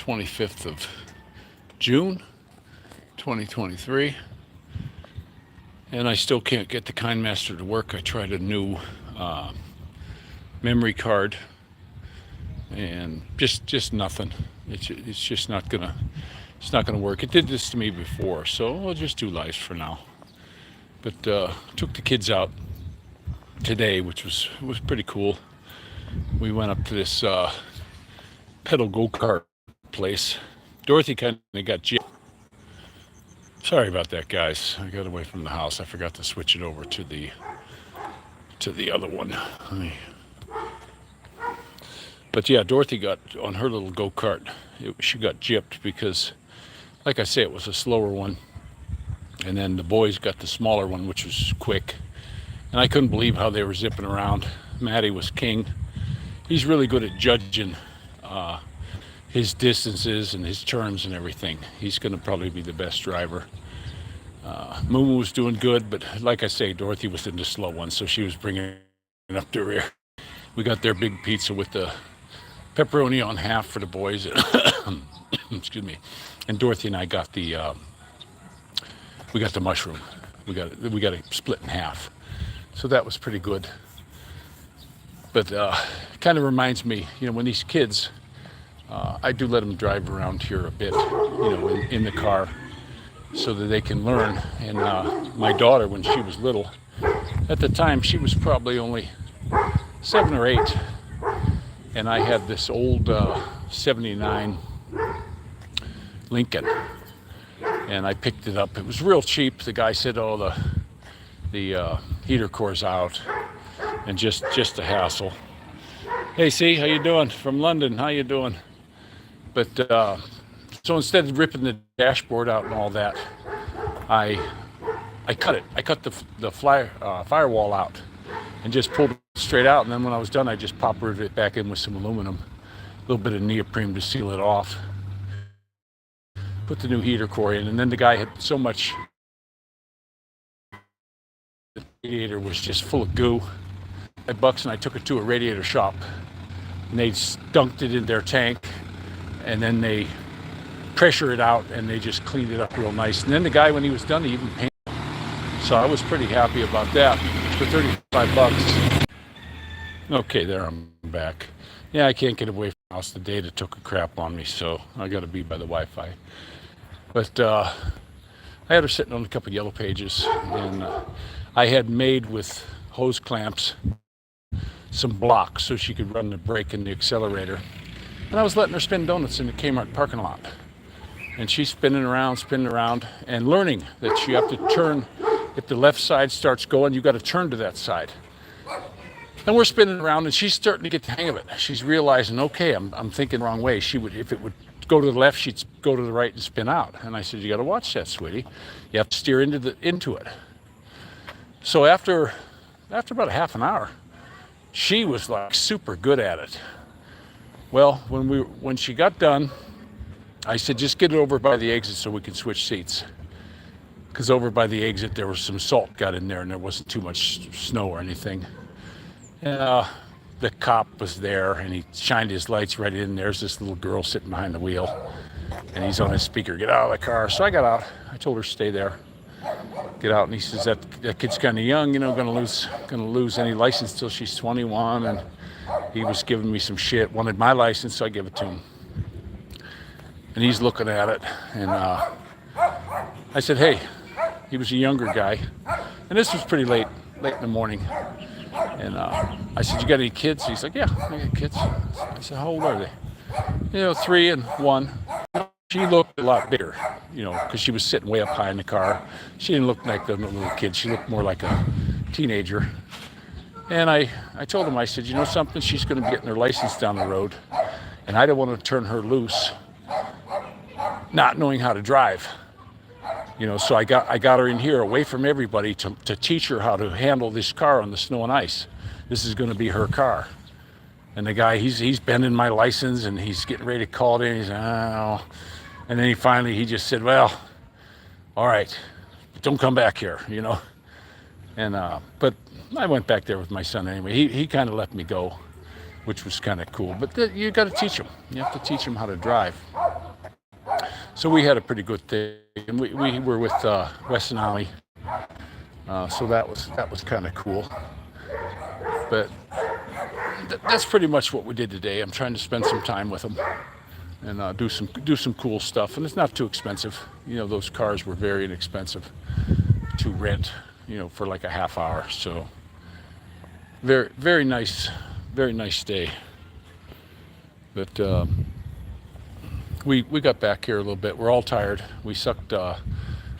25th of June, 2023, and I still can't get the KineMaster to work. I tried a new memory card, and just nothing. It's just not gonna work. It did this to me before, so I'll just do lives for now. But took the kids out today, which was pretty cool. We went up to this pedal go-kart place. Dorothy kind of got gypped. Sorry about that, guys. I got away from the house. I forgot to switch it over to the other one. But yeah, Dorothy got on her little go-kart. She got gypped because, like I say, it was a slower one. And then the boys got the smaller one, which was quick. And I couldn't believe how they were zipping around. Matty was king. He's really good at judging his distances and his turns and everything. He's going to probably be the best driver. Mumu was doing good, but like I say, Dorothy was in the slow one, so she was bringing it up the rear. We got their big pizza with the pepperoni on half for the boys. Excuse me. And Dorothy and I got the mushroom. We got it split in half. So that was pretty good. But kind of reminds me, when these kids, I do let them drive around here a bit, in the car, so that they can learn. And my daughter, when she was little, at the time she was probably only 7 or 8, and I had this old 79 Lincoln, and I picked it up. It was real cheap. The guy said, "Oh, the heater core's out," and just a hassle. Hey, see, how you doing? From London, how you doing? But so instead of ripping the dashboard out and all that, I cut it. I cut the firewall out and just pulled it straight out. And then when I was done, I just poppered it back in with some aluminum, a little bit of neoprene to seal it off. Put the new heater core in, and then the guy had so much. The radiator was just full of goo. $5, and I took it to a radiator shop, and they dunked it in their tank, and then they pressure it out, and they just cleaned it up real nice. And then the guy, when he was done, he even painted it. So I was pretty happy about that for $35. Okay, there, I'm back. Yeah, I can't get away from the house. The data took a crap on me, so I got to be by the Wi-Fi. But I had her sitting on a couple of yellow pages, and I had made with hose clamps some blocks so she could run the brake and the accelerator. And I was letting her spin donuts in the Kmart parking lot. And she's spinning around, and learning that you have to turn. If the left side starts going, you got to turn to that side. And we're spinning around, and she's starting to get the hang of it. She's realizing, okay, I'm thinking the wrong way. If it would go to the left, she'd go to the right and spin out. And I said, you got to watch that, sweetie. You have to steer into it. So after about a half an hour, she was like super good at it. Well, when she got done, I said, just get it over by the exit so we can switch seats. Because over by the exit, there was some salt got in there, and there wasn't too much snow or anything. And the cop was there, and he shined his lights right in. There's this little girl sitting behind the wheel, and he's on his speaker, get out of the car. So I got out. I told her to stay there. Get out, and he says that kid's kind of young, gonna lose any license till she's 21. And he was giving me some shit, wanted my license, so I gave it to him. And he's looking at it, and I said, hey, he was a younger guy, and this was pretty late in the morning. And I said, you got any kids? He's like, yeah, I got kids. I said, how old are they? 3 and 1. She looked a lot bigger, because she was sitting way up high in the car. She didn't look like the little kid. She looked more like a teenager. And I told him, I said, you know something? She's going to be getting her license down the road, and I don't want to turn her loose, not knowing how to drive. So I got her in here away from everybody to teach her how to handle this car on the snow and ice. This is going to be her car. And the guy, he's bending my license, and he's getting ready to call it in. He's oh. And then he just said, well, all right, don't come back here, And but I went back there with my son anyway. He kind of let me go, which was kind of cool. But you got to teach him. You have to teach him how to drive. So we had a pretty good thing, and we were with Wes and Ollie, so that was kind of cool. But that's pretty much what we did today. I'm trying to spend some time with them and do some cool stuff, and it's not too expensive. You know, those cars were very inexpensive to rent, you know, for like a half hour. So very nice day. But we got back here a little bit. We're all tired. We sucked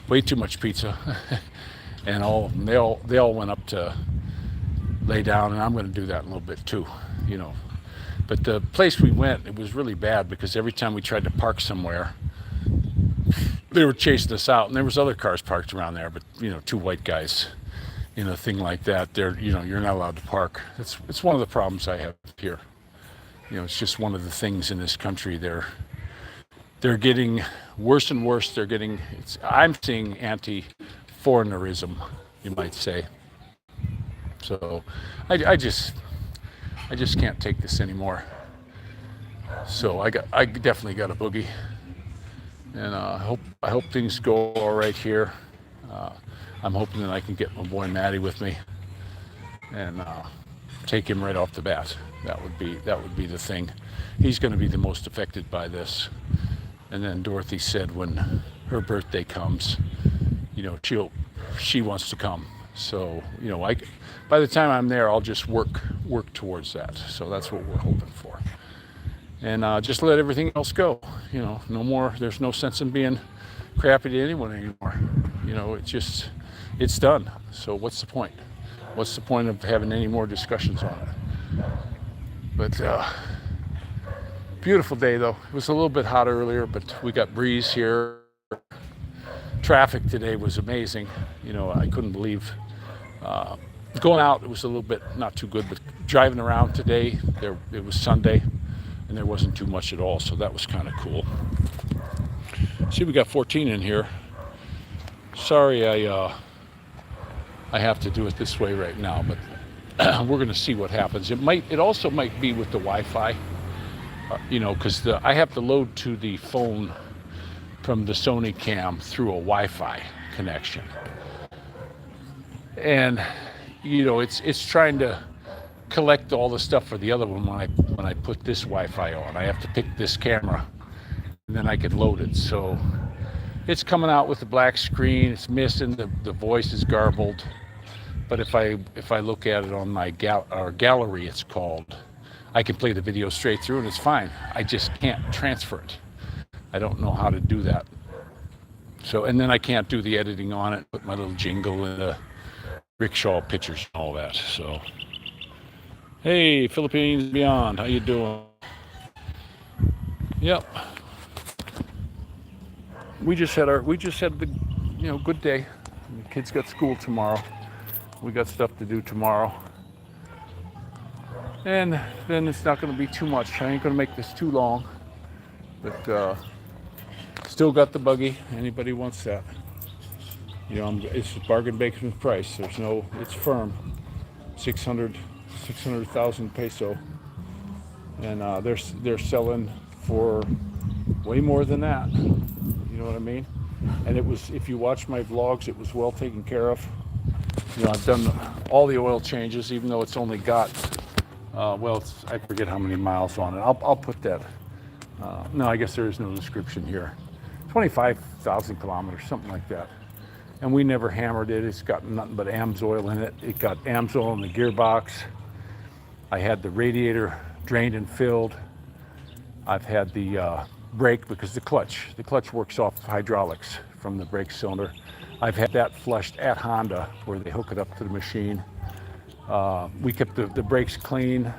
way too much pizza, and all of them, they all went up to lay down, and I'm going to do that in a little bit too, you know. But the place we went, it was really bad because every time we tried to park somewhere, they were chasing us out, and there was other cars parked around there, but you know, two white guys in a thing like that, they're, you know, you're not allowed to park. It's one of the problems I have here. You know, it's just one of the things in this country. They're getting worse and worse. I'm seeing anti-foreignerism, you might say. So I just can't take this anymore. So I definitely got a boogie, and I hope things go all right here. I'm hoping that I can get my boy Matty with me and take him right off the bat. That would be the thing. He's going to be the most affected by this. And then Dorothy said when her birthday comes, you know, she wants to come. So, you know, by the time I'm there, I'll just work towards that. So that's what we're hoping for. And just let everything else go. You know, no more. There's no sense in being crappy to anyone anymore. You know, it's done. So what's the point? What's the point of having any more discussions on it? But beautiful day though. It was a little bit hot earlier, but we got breeze here. Traffic today was amazing. You know, I couldn't believe going out. It was a little bit not too good, but driving around today, it was Sunday, and there wasn't too much at all. So that was kind of cool. See, we got 14 in here. Sorry, I have to do it this way right now, but we're going to see what happens. It also might be with the Wi-Fi, you know, because I have to load to the phone from the Sony Cam through a Wi-Fi connection, and you know, it's trying to collect all the stuff for the other one when I put this Wi-Fi on. I have to pick this camera, and then I can load it. So it's coming out with the black screen. It's missing. The voice is garbled. But if I look at it on my gallery, it's called, I can play the video straight through, and it's fine. I just can't transfer it. I don't know how to do that. So, and then I can't do the editing on it, put my little jingle and the rickshaw pictures and all that. So, hey, Philippines Beyond, how you doing? Yep. We just had the, you know, good day. The kids got school tomorrow. We got stuff to do tomorrow. And then it's not going to be too much. I ain't going to make this too long. But still got the buggy. Anybody wants that? You know, it's a bargain basement price. It's firm. 600,000 peso. And they're selling for way more than that. You know what I mean? And it was, if you watch my vlogs, it was well taken care of. You know, I've done all the oil changes, even though it's only got, I forget how many miles on it. I'll put that. No, I guess there is no description here. 25,000 kilometers, something like that. And we never hammered it. It's got nothing but AMSOIL in it. It got AMSOIL in the gearbox. I had the radiator drained and filled. I've had the brake, because the clutch works off hydraulics from the brake cylinder. I've had that flushed at Honda where they hook it up to the machine. We kept the brakes clean.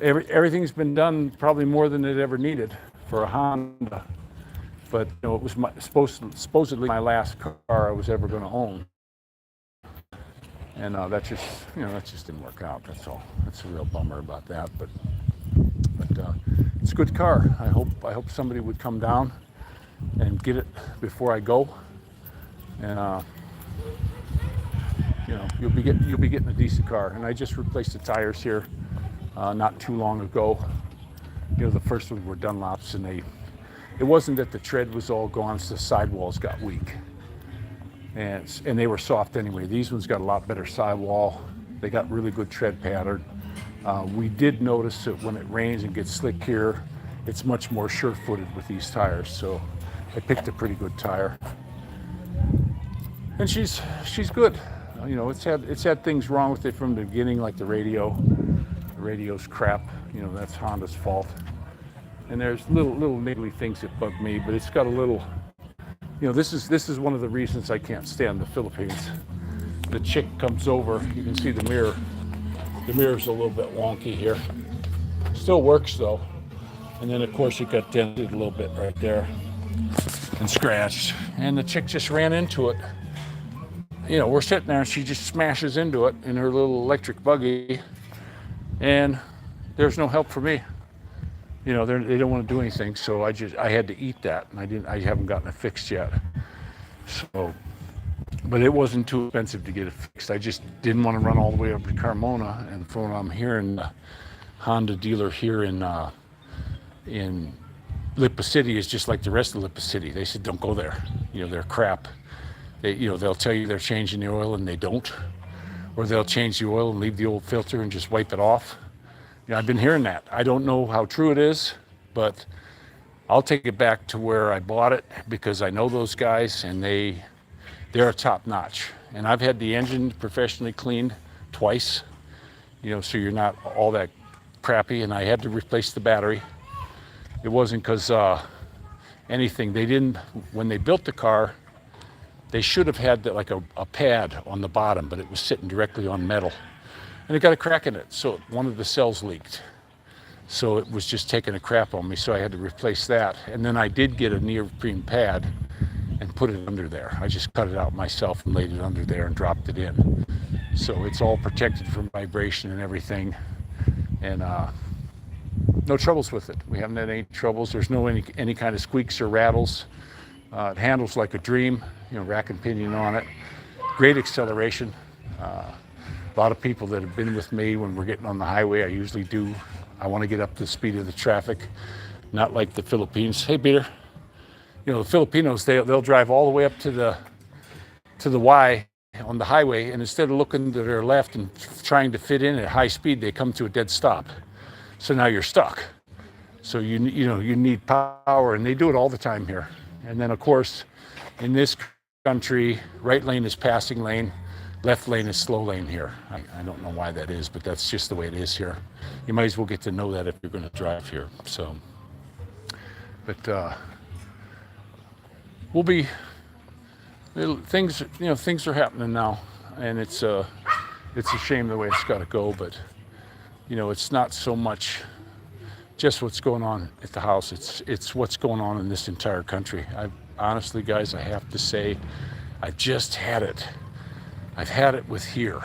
Everything's been done probably more than it ever needed for a Honda. But you know, it was supposedly my last car I was ever going to own. And that just didn't work out. That's all. That's a real bummer about that. But it's a good car. I hope somebody would come down and get it before I go. And you know, you'll be getting a decent car. And I just replaced the tires here not too long ago. You know, the first ones were Dunlops, and It wasn't that the tread was all gone, it's the sidewalls got weak. And they were soft anyway. These ones got a lot better sidewall. They got really good tread pattern. We did notice that when it rains and gets slick here, it's much more sure-footed with these tires. So I picked a pretty good tire. And she's good. You know, it's had things wrong with it from the beginning, like the radio. The radio's crap. You know, that's Honda's fault. And there's little niggly things that bug me, but it's got a little. You know, this is one of the reasons I can't stand the Philippines. The chick comes over. You can see the mirror. The mirror's a little bit wonky here. Still works though. And then of course it got dented a little bit right there and scratched. And the chick just ran into it. You know, we're sitting there and she just smashes into it in her little electric buggy. And there's no help for me. You know, they don't want to do anything, so I had to eat that, and I haven't gotten it fixed yet. So, but it wasn't too expensive to get it fixed. I just didn't want to run all the way up to Carmona, and from I'm here in the Honda dealer here in Lipa City is just like the rest of Lipa City. They said don't go there. You know, they're crap. They'll tell you they're changing the oil and they don't, or they'll change the oil and leave the old filter and just wipe it off. You know, I've been hearing that. I don't know how true it is, but I'll take it back to where I bought it because I know those guys and they're top notch. And I've had the engine professionally cleaned twice, you know, so you're not all that crappy. And I had to replace the battery. It wasn't because anything. They didn't, when they built the car, they should have had like a pad on the bottom, but it was sitting directly on metal. And it got a crack in it, so one of the cells leaked. So it was just taking a crap on me, so I had to replace that. And then I did get a neoprene pad and put it under there. I just cut it out myself and laid it under there and dropped it in. So it's all protected from vibration and everything. And no troubles with it. We haven't had any troubles. There's no any kind of squeaks or rattles. It handles like a dream, you know, rack and pinion on it. Great acceleration. A lot of people that have been with me when we're getting on the highway, I usually do. I want to get up to the speed of the traffic, not like the Philippines. Hey, Peter. You know, the Filipinos, they'll drive all the way up to the Y on the highway, and instead of looking to their left and trying to fit in at high speed, they come to a dead stop. So now you're stuck. So you need power, and they do it all the time here. And then of course, in this country, right lane is passing lane. Left lane is slow lane here. I don't know why that is, but that's just the way it is here. You might as well get to know that if you're going to drive here. So, but we'll be things. You know, things are happening now, and it's a shame the way it's got to go. But you know, it's not so much just what's going on at the house. It's what's going on in this entire country. Honestly, guys, I have to say, I've just had it. I've had it with here.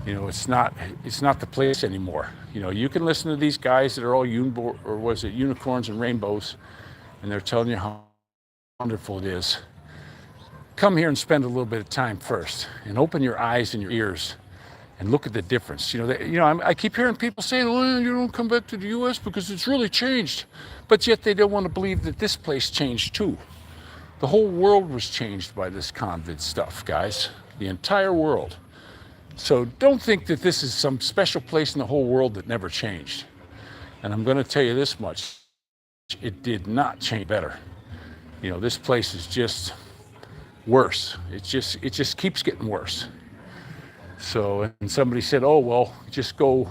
You know, it's not the place anymore. You know, you can listen to these guys that are all unicorns and rainbows, and they're telling you how wonderful it is. Come here and spend a little bit of time first, and open your eyes and your ears, and look at the difference. You know, I keep hearing people saying, "Well, you don't come back to the U.S. because it's really changed," but yet they don't want to believe that this place changed too. The whole world was changed by this COVID stuff, guys. The entire world. So don't think that this is some special place in the whole world that never changed. And I'm going to tell you this much. It did not change better. You know, this place is just worse. It just keeps getting worse. So, and somebody said, "Oh, well, just go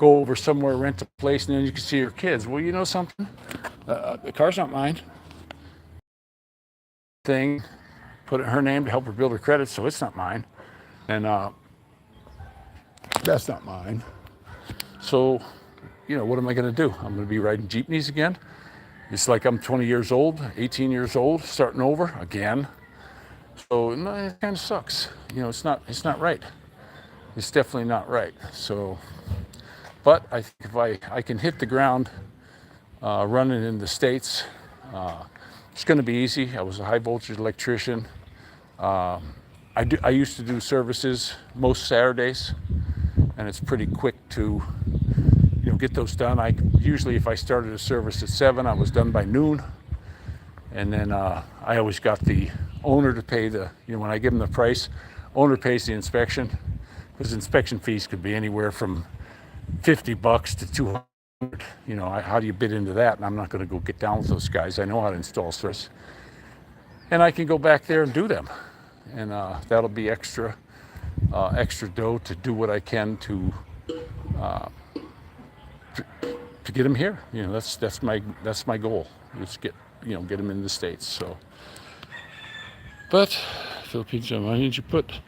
over somewhere, rent a place, and then you can see your kids." Well, you know something? The car's not mine. Put it in her name to help her build her credit, so it's not mine. And that's not mine. So, you know, what am I going to do? I'm going to be riding jeepneys again. It's like I'm 20 years old, 18 years old, starting over again. So no, it kind of sucks. You know, it's not right. It's definitely not right. So, but I think if I can hit the ground running in the States, it's going to be easy. I was a high voltage electrician. I used to do services most Saturdays, and it's pretty quick to, you know, get those done. I usually, if I started a service at 7, I was done by noon. And then I always got the owner to pay the, when I give them the price, owner pays the inspection, because inspection fees could be anywhere from $50 to $200. How do you bid into that? And I'm not going to go get down with those guys. I know how to install service. And I can go back there and do them. And that'll be extra dough to do what I can to get them here. That's my goal. Is get them in the States. So, but Philippines, why didn't you put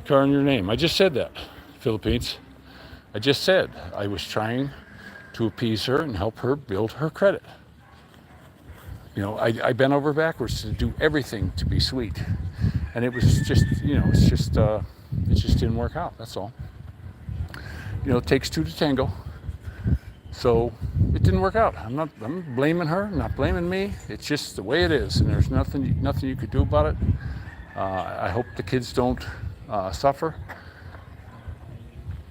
car in your name? I just said that, Philippines. I just said I was trying to appease her and help her build her credit. I bent over backwards to do everything to be sweet, and it was just, it just didn't work out. That's all. It takes two to tango. So it didn't work out. I'm blaming her, not blaming me. It's just the way it is, and there's nothing you could do about it. I hope the kids don't suffer.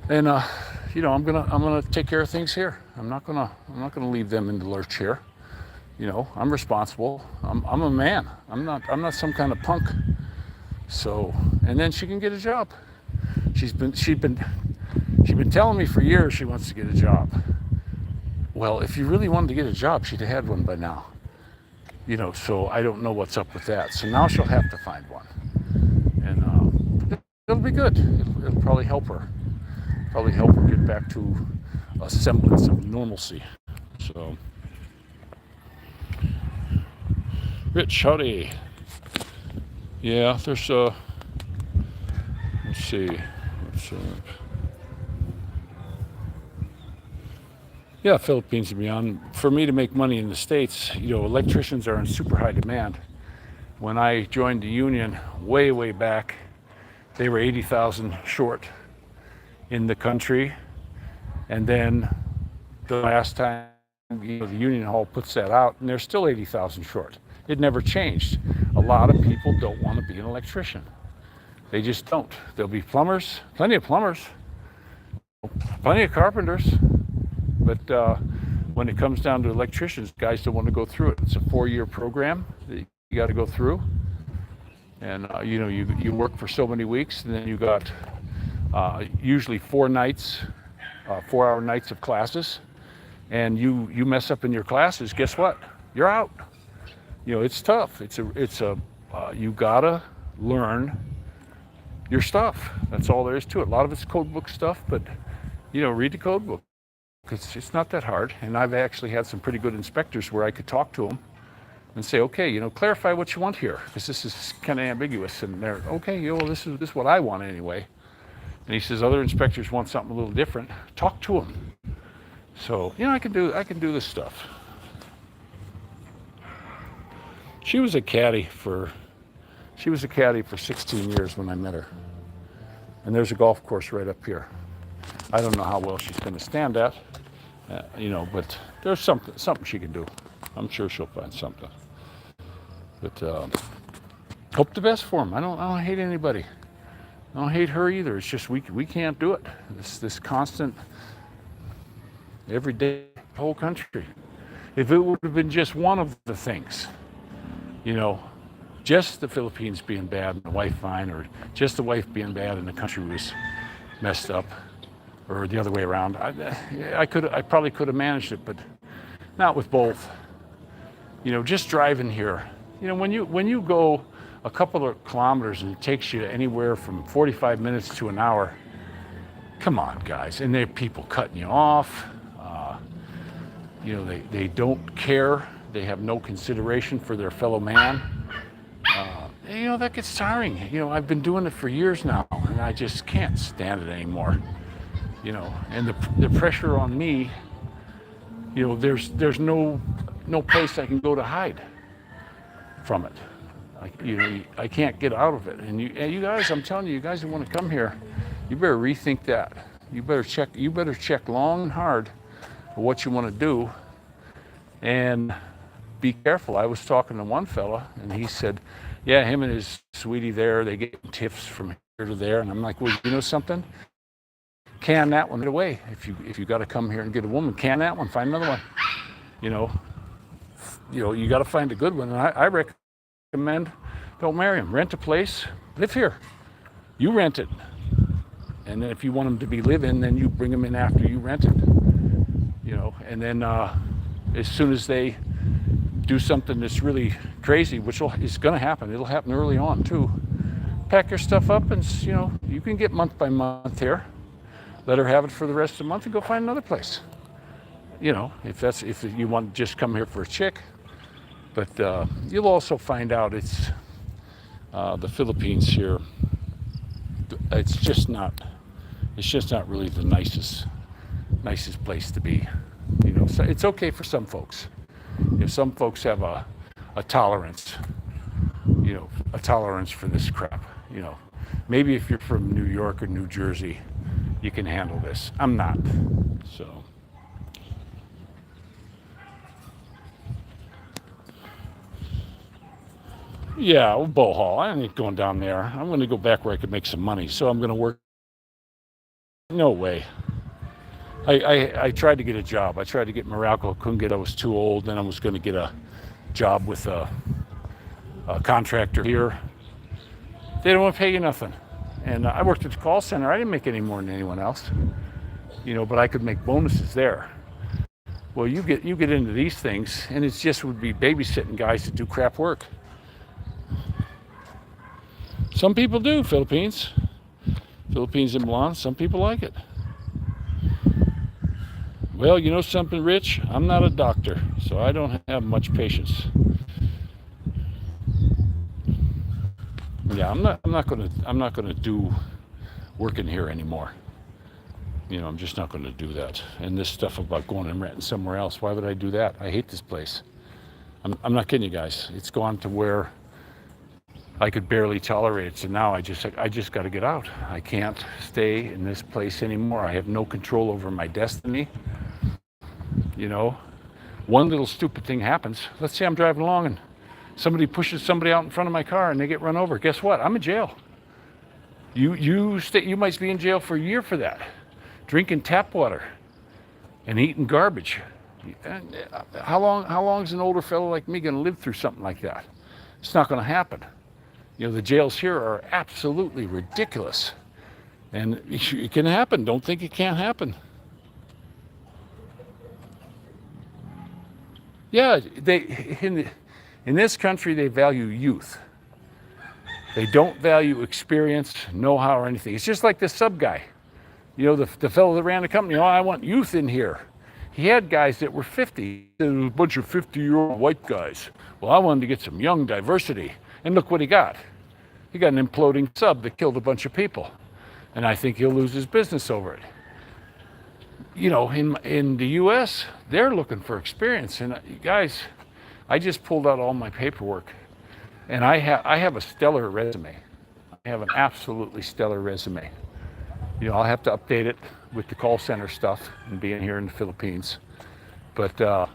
And I'm gonna take care of things here. I'm not gonna leave them in the lurch here. I'm responsible. I'm a man. I'm not some kind of punk. So, and then she can get a job. She's been telling me for years she wants to get a job. Well, if you really wanted to get a job, she'd have had one by now. So I don't know what's up with that. So now she'll have to find one. And it'll be good. It'll probably help her. Get back to a semblance of normalcy. So, Rich, howdy. Yeah, there's let's see. Yeah, Philippines and beyond. For me to make money in the States, electricians are in super high demand. When I joined the union way back, they were 80,000 short in the country. And then the last time, the union hall puts that out, and they're still 80,000 short. It never changed. A lot of people don't want to be an electrician. They just don't. There'll be plumbers, plenty of plumbers, plenty of carpenters. But when it comes down to electricians, guys don't want to go through it. It's a 4-year program that you got to go through. And, you work for so many weeks, and then you got usually 4 nights, 4-hour nights of classes. And you mess up in your classes, guess what? You're out. It's tough. You got to learn your stuff. That's all there is to it. A lot of it's code book stuff, but, read the code book. It's not that hard, and I've actually had some pretty good inspectors where I could talk to them and say, okay, clarify what you want here, because this is kind of ambiguous. And they're, okay, this is what I want anyway. And he says other inspectors want something a little different. Talk to them. So I can do this stuff. She was a caddy for 16 years when I met her, and there's a golf course right up here. I don't know how well she's going to stand at, but there's something she can do. I'm sure she'll find something. But hope the best for them. I don't hate anybody. I don't hate her either. It's just we can't do it. This constant, every day, whole country. If it would have been just one of the things, just the Philippines being bad and the wife fine, or just the wife being bad and the country was messed up, or the other way around. I probably could have managed it, but not with both. Just driving here. When you go a couple of kilometers and it takes you anywhere from 45 minutes to an hour, come on, guys. And there are people cutting you off. They don't care. They have no consideration for their fellow man. That gets tiring. I've been doing it for years now, and I just can't stand it anymore. And the pressure on me, there's no place I can go to hide from it. I can't get out of it. And you guys, I'm telling you, guys who want to come here, you better rethink that. You better check long and hard for what you want to do, and be careful. I was talking to one fella, and he said, yeah, him and his sweetie there, they get tips from here to there. And I'm like, well, you know something? can that one away. If you got to come here and get a woman, can that one, find another one. You know, you got to find a good one. And I recommend don't marry them. Rent a place, live here. You rent it, and then if you want them to be living, then you bring them in after you rent it. You know, and then as soon as they do something that's really crazy, which is going to happen, it'll happen early on too. Pack your stuff up, and you can get month by month here. Let her have it for the rest of the month, and go find another place. You know, if you want to just come here for a chick. But you'll also find out it's the Philippines here. It's just not really the nicest place to be. You know, so it's okay for some folks. Some folks have a tolerance. A tolerance for this crap. Maybe if you're from New York or New Jersey, you can handle this. I'm not. So. Yeah, Bohol. I ain't going down there. I'm going to go back where I could make some money. So I'm going to work. No way. I tried to get a job. I tried to get Meralco. Couldn't get. I was too old. Then I was going to get a job with a contractor here. They don't want to pay you nothing. And I worked at the call center. I didn't make any more than anyone else. But I could make bonuses there. Well, you get into these things, and it just would be babysitting guys to do crap work. Some people do, Philippines and Milan. Some people like it. Well, you know something, Rich? I'm not a doctor, so I don't have much patience. Yeah, I'm not gonna do work in here anymore. I'm just not gonna do that. And this stuff about going and renting somewhere else, why would I do that? I hate this place. I'm not kidding you guys. It's gone to where I could barely tolerate it. So now I just got to get out. I can't stay in this place anymore. I have no control over my destiny. One little stupid thing happens. Let's say I'm driving along and somebody pushes somebody out in front of my car and they get run over. Guess what? I'm in jail. You might be in jail for a year for that. Drinking tap water and eating garbage. How long is an older fellow like me going to live through something like that? It's not going to happen. The jails here are absolutely ridiculous. And it can happen. Don't think it can't happen. Yeah, in this country, they value youth. They don't value experience, know-how, or anything. It's just like this sub guy. The fellow that ran the company, I want youth in here. He had guys that were 50. There was a bunch of 50-year-old white guys. Well, I wanted to get some young diversity. And look what he got. He got an imploding sub that killed a bunch of people. And I think he'll lose his business over it. In the U.S., they're looking for experience. And guys, I just pulled out all my paperwork. And I have a stellar resume. I have an absolutely stellar resume. I'll have to update it with the call center stuff and being here in the Philippines. But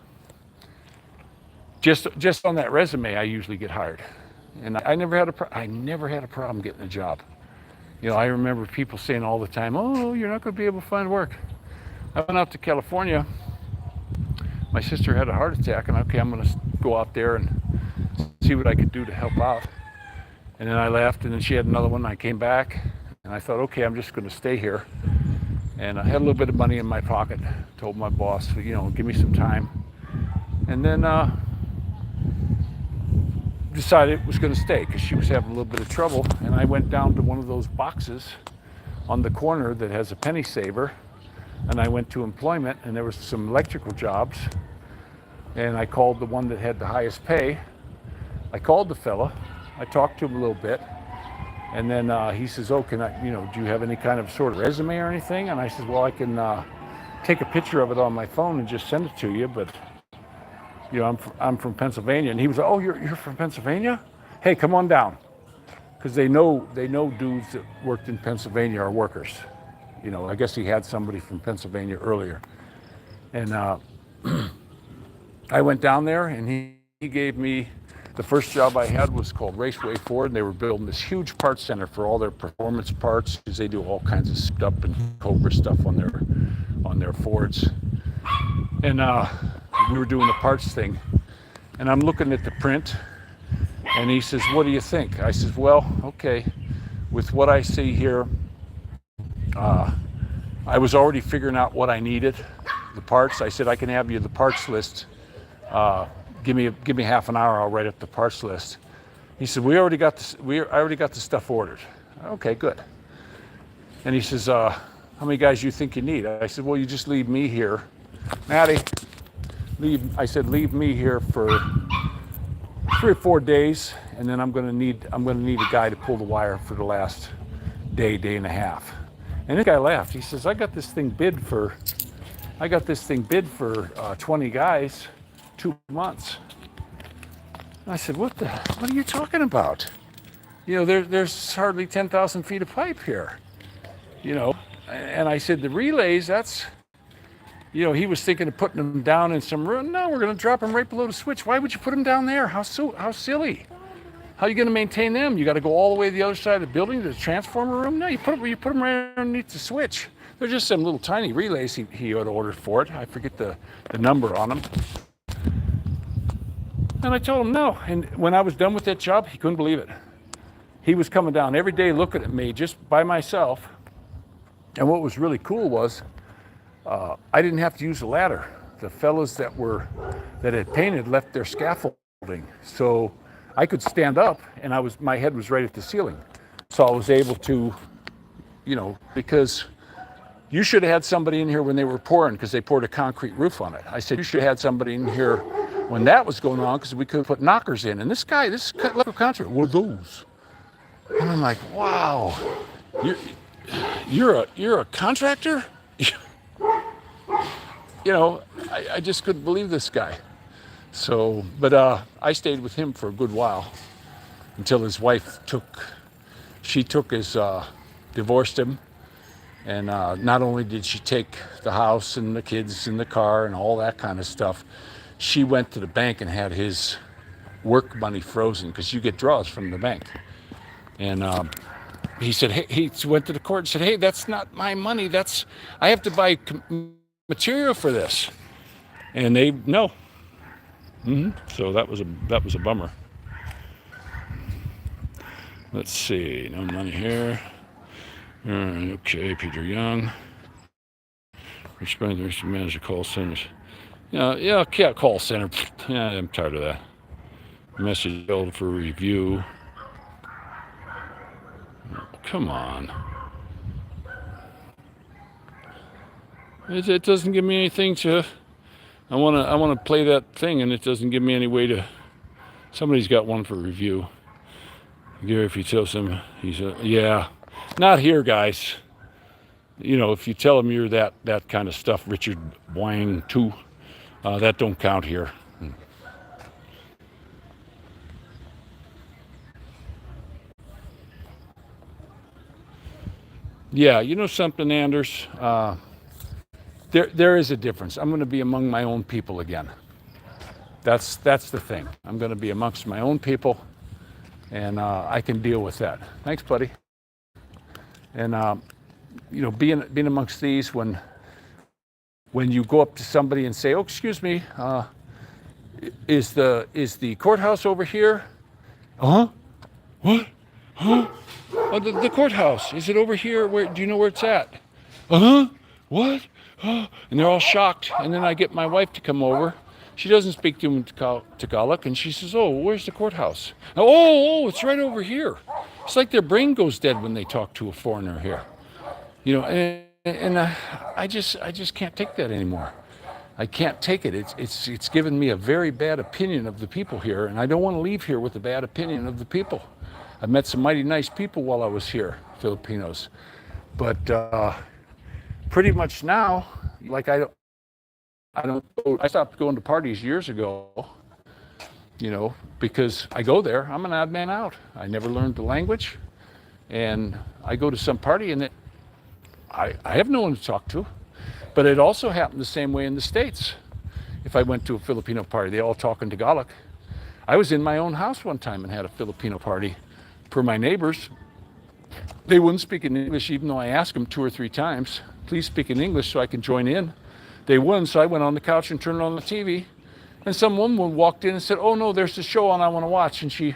just on that resume, I usually get hired. And I never had a problem getting a job. I remember people saying all the time, "Oh, you're not going to be able to find work." I went out to California. My sister had a heart attack, and I'm going to go out there and see what I could do to help out. And then I left, and then she had another one. And I came back, and I thought, okay, I'm just going to stay here. And I had a little bit of money in my pocket. Told my boss, give me some time. And then decided it was going to stay because she was having a little bit of trouble. And I went down to one of those boxes on the corner that has a penny saver. And I went to employment, and there was some electrical jobs. And I called the one that had the highest pay. I called the fella. I talked to him a little bit. And then he says, "Oh, can I, do you have any kind of sort of resume or anything?" And I said, "Well, I can take a picture of it on my phone and just send it to you. But, I'm from Pennsylvania." And he was like, "Oh, you're from Pennsylvania? Hey, come on down." Because they know dudes that worked in Pennsylvania are workers. I guess he had somebody from Pennsylvania earlier. And I went down there, and he gave me The first job I had was called Raceway Ford, and they were building this huge parts center for all their performance parts, because they do all kinds of stuff and Cobra stuff on their Fords. And we were doing the parts thing, and I'm looking at the print, and he says, "What do you think?" I says, "Well, okay, with what I see here, I was already figuring out what I needed, the parts." I said, "I can have you the parts list. Give me half an hour. I'll write up the parts list." He said, I already got the stuff ordered." Okay, good. And he says, "How many guys do you think you need?" I said, "Well, you just leave me here, Maddie. Leave me here for 3 or 4 days, and then I'm gonna need a guy to pull the wire for the last day and a half." And this guy laughed. He says, I got this thing bid for 20 guys, 2 months. And I said, what are you talking about? You know, there's hardly 10,000 feet of pipe here, you know. And I said, the relays, that's, you know, he was thinking of putting them down in some room. No, we're going to drop them right below the switch. Why would you put them down there? How silly. How are you going to maintain them? You got to go all the way to the other side of the building to the transformer room? No, you put them right underneath the switch. They're just some little tiny relays he had ordered for it. I forget the number on them. And I told him no. And when I was done with that job, he couldn't believe it. He was coming down every day looking at me just by myself. And what was really cool was I didn't have to use a ladder. The fellas that had painted left their scaffolding. So I could stand up, and my head was right at the ceiling. So I was able to, you know, because you should have had somebody in here when they were pouring, because they poured a concrete roof on it. I said, you should have had somebody in here when that was going on, because we could have put knockers in. And this level contractor, what are those? And I'm like, wow, you're a contractor? You know, I just couldn't believe this guy. So, but I stayed with him for a good while until his wife divorced him. And not only did she take the house and the kids and the car and all that kind of stuff, she went to the bank and had his work money frozen, because you get draws from the bank. And he said, hey, he went to the court and said, hey, that's not my money. I have to buy material for this. And they, no. So that was a bummer. Let's see, no money here. Okay, Peter Young. Responding to manager call centers. Yeah, call center. Yeah, I'm tired of that. Message held for review. Come on. It doesn't give me anything to. I want to play that thing, and it doesn't give me any way to. Somebody's got one for review. Gary, if you tell him, he's yeah, not here, guys. You know, if you tell him you're that kind of stuff, Richard Wang too, that don't count here. Yeah, you know something, Anders? There is a difference. I'm going to be among my own people again. That's the thing. I'm going to be amongst my own people, and I can deal with that. Thanks, buddy. And you know, being amongst these, when you go up to somebody and say, "Oh, excuse me, is the courthouse over here?" What? Huh? Oh, the courthouse. Is it over here? Where do you know where it's at? What? And they're all shocked. And then I get my wife to come over. She doesn't speak to him in Tagalog, and she says, "Oh, where's the courthouse?" Oh, it's right over here. It's like their brain goes dead when they talk to a foreigner here. You know, and I just can't take that anymore. I can't take it. It's given me a very bad opinion of the people here, and I don't want to leave here with a bad opinion of the people. I've met some mighty nice people while I was here, Filipinos, but pretty much now, like I stopped going to parties years ago, you know, because I go there, I'm an odd man out. I never learned the language, and I go to some party and I have no one to talk to. But it also happened the same way in the States. If I went to a Filipino party, they all talk in Tagalog. I was in my own house one time and had a Filipino party for my neighbors. They wouldn't speak in English, even though I asked them 2 or 3 times, please speak in English so I can join in. They wouldn't, so I went on the couch and turned on the TV. And some woman walked in and said, oh no, there's a show on I want to watch. And she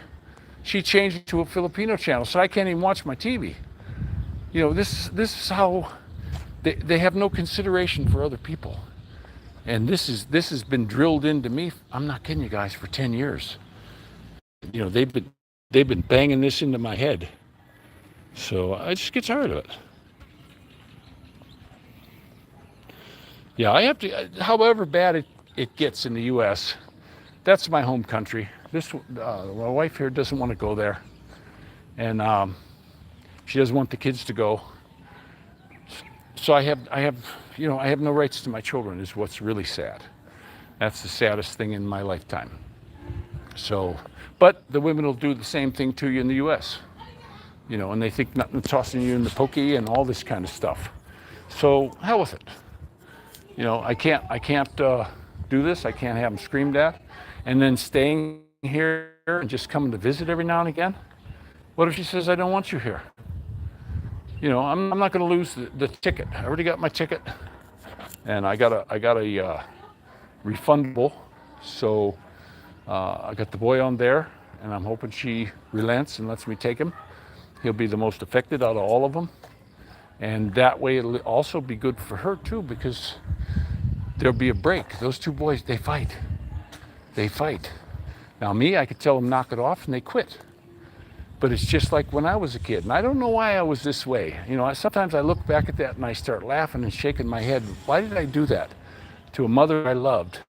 changed it to a Filipino channel, so I can't even watch my TV. You know, this is how they have no consideration for other people. And this has been drilled into me, I'm not kidding you guys, for 10 years. You know, they've been banging this into my head. So I just get tired of it. Yeah, I have to, however bad it gets in the U.S., that's my home country. My wife here doesn't want to go there. And she doesn't want the kids to go. So I have no rights to my children is what's really sad. That's the saddest thing in my lifetime. So, but the women will do the same thing to you in the U.S., you know, and they think nothing, tossing you in the pokey and all this kind of stuff. So hell with it. You know, I can't do this. I can't have them screamed at. And then staying here and just coming to visit every now and again. What if she says, I don't want you here? You know, I'm not going to lose the ticket. I already got my ticket, and I got a refundable. So I got the boy on there, and I'm hoping she relents and lets me take him. He'll be the most affected out of all of them. And that way it'll also be good for her too, because there'll be a break. Those two boys, they fight. They fight. Now me, I could tell them knock it off and they quit. But it's just like when I was a kid. And I don't know why I was this way. You know, sometimes I look back at that and I start laughing and shaking my head. Why did I do that to a mother I loved?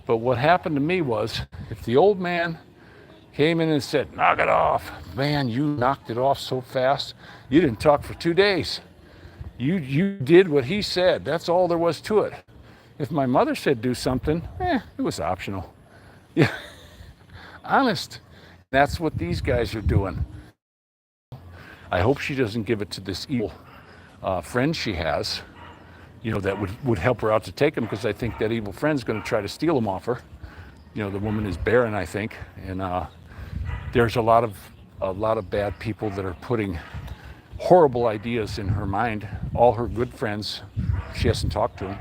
But what happened to me was, if the old man came in and said, knock it off. Man, you knocked it off so fast. You didn't talk for 2 days. You did what he said. That's all there was to it. If my mother said do something, it was optional. Yeah, honest. That's what these guys are doing. I hope she doesn't give it to this evil friend she has, you know, that would help her out to take him, because I think that evil friend's going to try to steal him off her. You know, the woman is barren, I think, and there's a lot of bad people that are putting horrible ideas in her mind. All her good friends, she hasn't talked to them.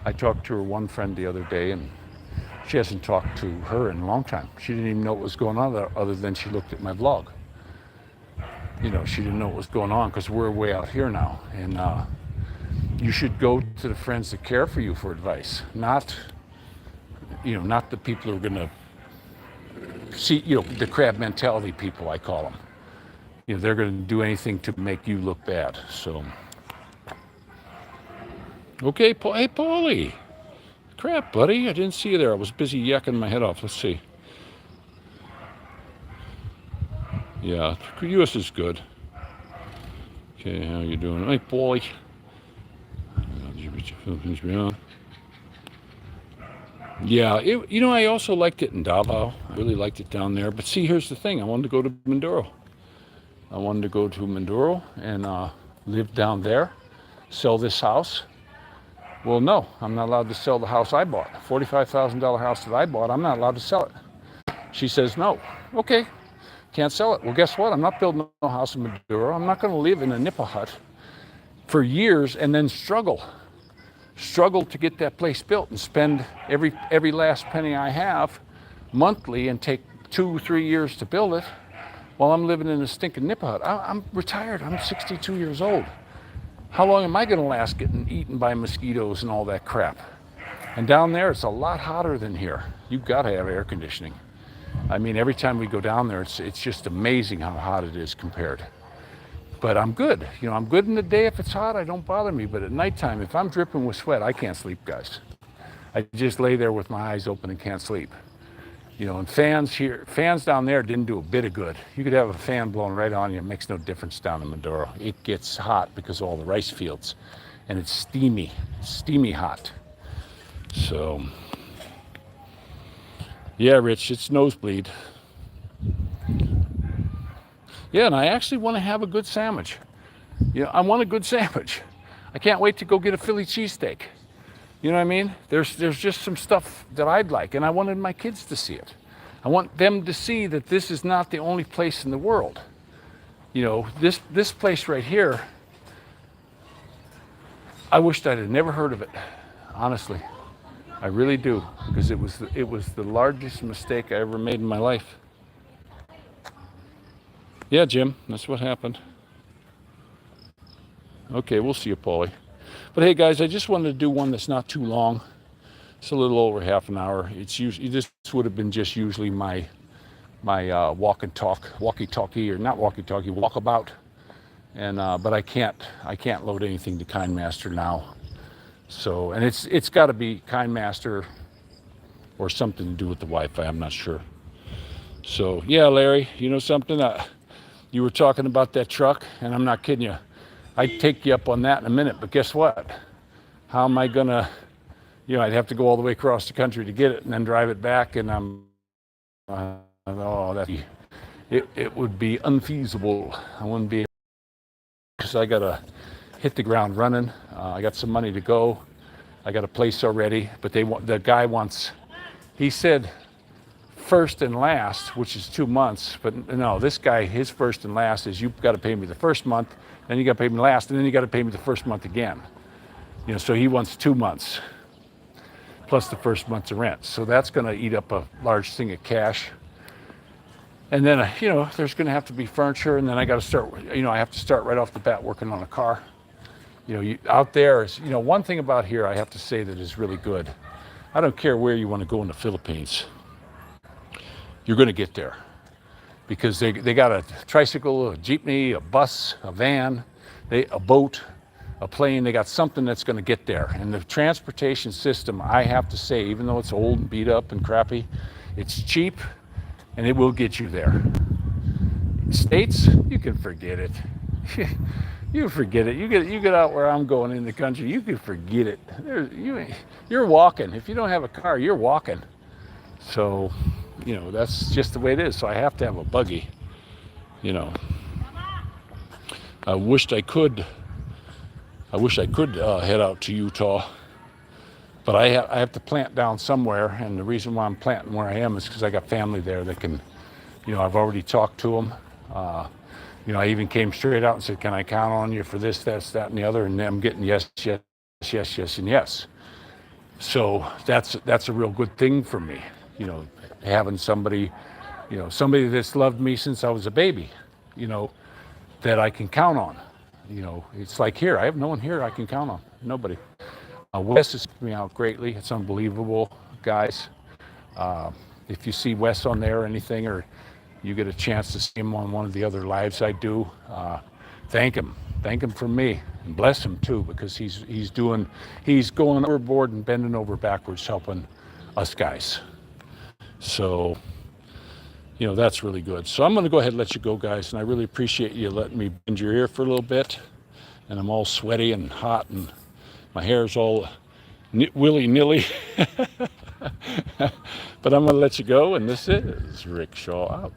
I talked to her one friend the other day, and she hasn't talked to her in a long time. She didn't even know what was going on there, other than she looked at my vlog. You know, she didn't know what was going on, because we're way out here now. And you should go to the friends that care for you for advice, not the people who are going to see, you know, the crab mentality people, I call them. You know, they're going to do anything to make you look bad. So, okay, hey, Paulie. Crap, buddy, I didn't see you there. I was busy yakking my head off. Let's see. Yeah, US is good. Okay, how you doing? Hey, Paulie. Yeah, you know, I also liked it in Davao. I really liked it down there. But see, here's the thing. I wanted to go to Mindoro. I wanted to go to Mindoro and live down there, sell this house. Well, no, I'm not allowed to sell the house I bought. $45,000 house that I bought, I'm not allowed to sell it. She says, no. Okay, can't sell it. Well, guess what? I'm not building no house in Mindoro. I'm not going to live in a nipa hut for years and then struggle to get that place built and spend every last penny I have monthly and take 2-3 years to build it while I'm living in a stinking nipa hut. I'm retired. I'm 62 years old. How long am I going to last getting eaten by mosquitoes and all that crap? And down there, it's a lot hotter than here. You've got to have air conditioning. I mean, every time we go down there, it's just amazing how hot it is compared. But I'm good. You know, I'm good in the day if it's hot. I don't bother me. But at nighttime, if I'm dripping with sweat, I can't sleep, guys. I just lay there with my eyes open and can't sleep. You know, and fans down there didn't do a bit of good. You could have a fan blowing right on you. It makes no difference down in Mindoro. It gets hot because of all the rice fields. And it's steamy hot. So, yeah, Rich, it's nosebleed. Yeah, and I actually want to have a good sandwich. You know, I want a good sandwich. I can't wait to go get a Philly cheesesteak. You know what I mean? There's just some stuff that I'd like, and I wanted my kids to see it. I want them to see that this is not the only place in the world. You know, this place right here, I wished I'd have never heard of it, honestly. I really do, because it was the largest mistake I ever made in my life. Yeah, Jim, that's what happened. Okay, we'll see you, Paulie. But hey, guys, I just wanted to do one that's not too long. It's a little over half an hour. It's usually, this would have been just usually my walkie-talkie, or not walkie-talkie, walkabout. And but I can't load anything to KineMaster now. So, and it's got to be KineMaster or something to do with the Wi-Fi. I'm not sure. So yeah, Larry, you know something? You were talking about that truck, and I'm not kidding you. I'd take you up on that in a minute, but guess what? How am I gonna? You know, I'd have to go all the way across the country to get it, and then drive it back, and it would be unfeasible. I wouldn't be, because I gotta hit the ground running. I got some money to go. I got a place already, but the guy wants. He said first and last, which is 2 months, but no, this guy, his first and last is you've got to pay me the first month, then you got to pay me last, and then you got to pay me the first month again. You know, so he wants 2 months plus the first month's of rent. So that's going to eat up a large thing of cash. And then, you know, there's going to have to be furniture, and then I got to start, you know, I have to start right off the bat working on a car. You know, out there is, you know, one thing about here I have to say that is really good. I don't care where you want to go in the Philippines. You're going to get there, because they got a tricycle, a jeepney, a bus, a van, a boat, a plane. They got something that's going to get there. And the transportation system, I have to say, even though it's old and beat up and crappy, it's cheap and it will get you there. States, you can forget it. You forget it. You get out where I'm going in the country, you can forget it. You're walking. If you don't have a car, you're walking. So, you know, that's just the way it is. So I have to have a buggy, you know. I wish I could head out to Utah, but I have to plant down somewhere. And the reason why I'm planting where I am is because I got family there that can, you know, I've already talked to them. You know, I even came straight out and said, can I count on you for this, that, and the other? And I'm getting yes, and yes. So that's a real good thing for me. You know, having somebody, you know, somebody that's loved me since I was a baby, you know, that I can count on. You know, it's like here, I have no one here I can count on. Nobody. Wes has helped me out greatly. It's unbelievable, guys. If you see Wes on there or anything, or you get a chance to see him on one of the other lives I do, thank him. Thank him from me, and bless him too, because he's going overboard and bending over backwards helping us guys. So, you know, that's really good. So I'm going to go ahead and let you go, guys, and I really appreciate you letting me bend your ear for a little bit. And I'm all sweaty and hot, and my hair's all willy-nilly. But I'm going to let you go, and this is Rick Shaw out.